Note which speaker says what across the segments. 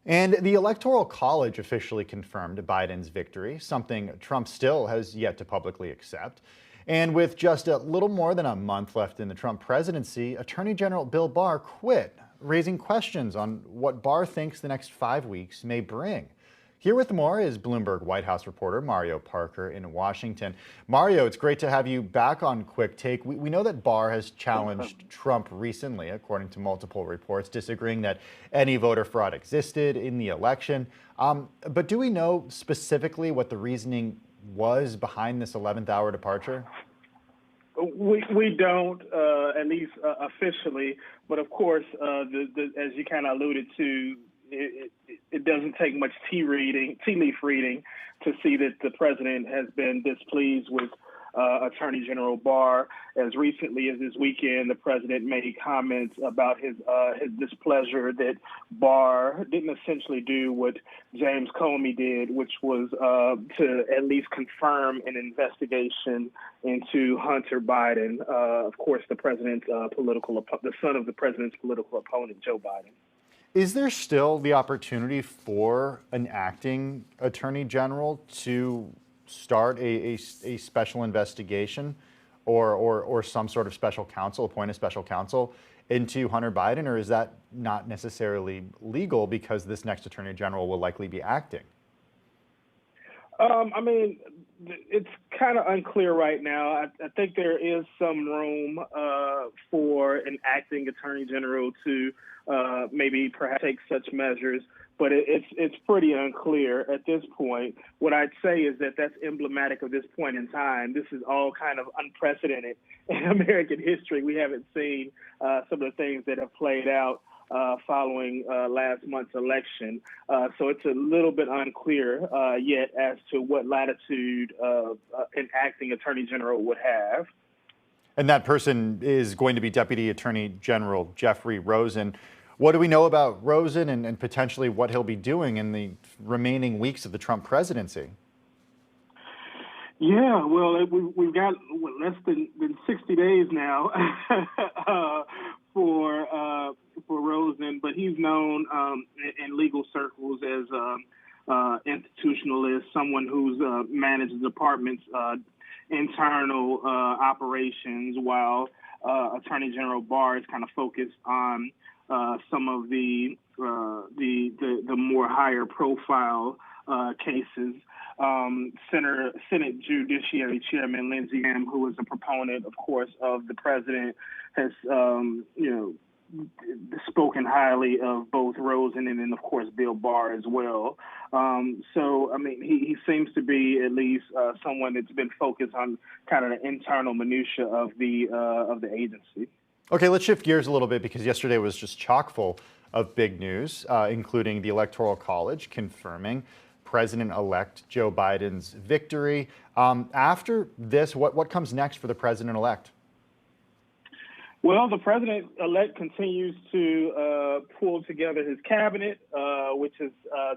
Speaker 1: And the Electoral College officially confirmed Biden's victory, something Trump still has yet to publicly accept. And with just a little more than a month left in the Trump presidency, Attorney General Bill Barr quit, raising questions on what Barr thinks the next 5 weeks may bring. Here with more is Bloomberg White House reporter Mario Parker in Washington. Mario, it's great to have you back on Quick Take. We know that Barr has challenged Trump recently, according to multiple reports, disagreeing that any voter fraud existed in the election. But do we know specifically what the reasoning was behind this 11th hour departure?
Speaker 2: We don't, at least officially, but of course, as you kind of alluded to, it doesn't take much tea leaf reading to see that the president has been displeased with Attorney General Barr. As recently as this weekend, the president made comments about his displeasure that Barr didn't essentially do what James Comey did, which was to at least confirm an investigation into Hunter Biden, of course, the son of the president's political opponent, Joe Biden.
Speaker 1: Is there still the opportunity for an acting attorney general to start a special investigation or some sort of special counsel, appoint a special counsel into Hunter Biden, or is that not necessarily legal because this next attorney general will likely be acting?
Speaker 2: It's kind of unclear right now. I think there is some room for an acting attorney general to maybe perhaps take such measures, but it's pretty unclear at this point. What I'd say is that that's emblematic of this point in time. This is all kind of unprecedented in American history. We haven't seen some of the things that have played out following last month's election. So it's a little bit unclear yet as to what latitude an acting attorney general would have.
Speaker 1: And that person is going to be Deputy Attorney General Jeffrey Rosen. What do we know about Rosen and potentially what he'll be doing in the remaining weeks of the Trump presidency?
Speaker 2: Yeah, well, we've got less than 60 days now for Rosen, but he's known in legal circles as institutionalist, someone who's managed the department's internal operations, while Attorney General Barr is kind of focused on some of the more higher profile cases. Senate Judiciary Chairman Lindsey, who is a proponent, of course, of the president, has spoken highly of both Rosen and then, of course, Bill Barr as well. He seems to be at least someone that's been focused on kind of the internal minutia of the agency.
Speaker 1: Okay, let's shift gears a little bit because yesterday was just chock full of big news, including the Electoral College confirming President-elect Joe Biden's victory. After this, what comes next for the president-elect?
Speaker 2: Well, the president-elect continues to pull together his cabinet, which has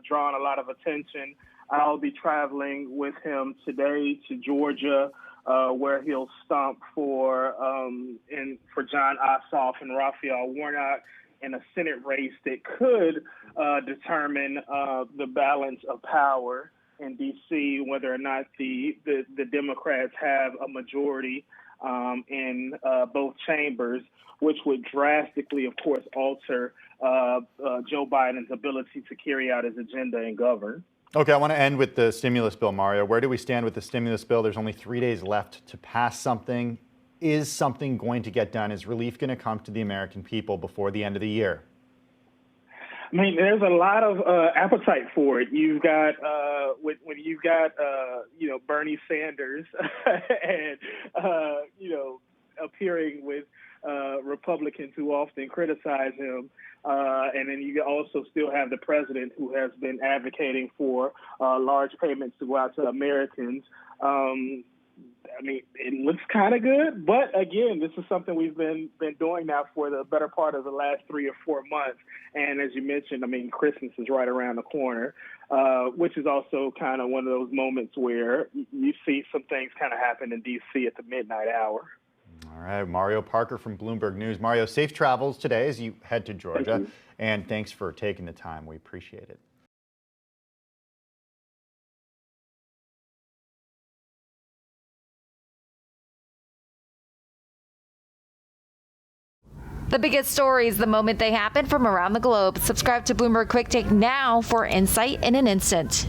Speaker 2: drawn a lot of attention. I'll be traveling with him today to Georgia, where he'll stomp for John Ossoff and Raphael Warnock in a Senate race that could determine the balance of power in D.C., whether or not the Democrats have a majority in both chambers, which would drastically, of course, alter Joe Biden's ability to carry out his agenda and govern.
Speaker 1: Okay, I want to end with the stimulus bill, Mario. Where do we stand with the stimulus bill? There's only 3 days left to pass something. Is something going to get done? Is relief going to come to the American people before the end of the year?
Speaker 2: I mean, there's a lot of appetite for it. You've got when you've got Bernie Sanders and appearing with Republicans who often criticize him, and then you also still have the president who has been advocating for large payments to go out to Americans. It looks kind of good, but again, this is something we've been doing now for the better part of the last 3 or 4 months. And as you mentioned, Christmas is right around the corner, which is also kind of one of those moments where you see some things kind of happen in D.C. at the midnight hour.
Speaker 1: All right, Mario Parker from Bloomberg News. Mario, safe travels today as you head to Georgia, and thanks for taking the time. We appreciate it.
Speaker 3: The biggest stories the moment they happen from around the globe. Subscribe to Bloomberg Quick Take now for insight in an instant.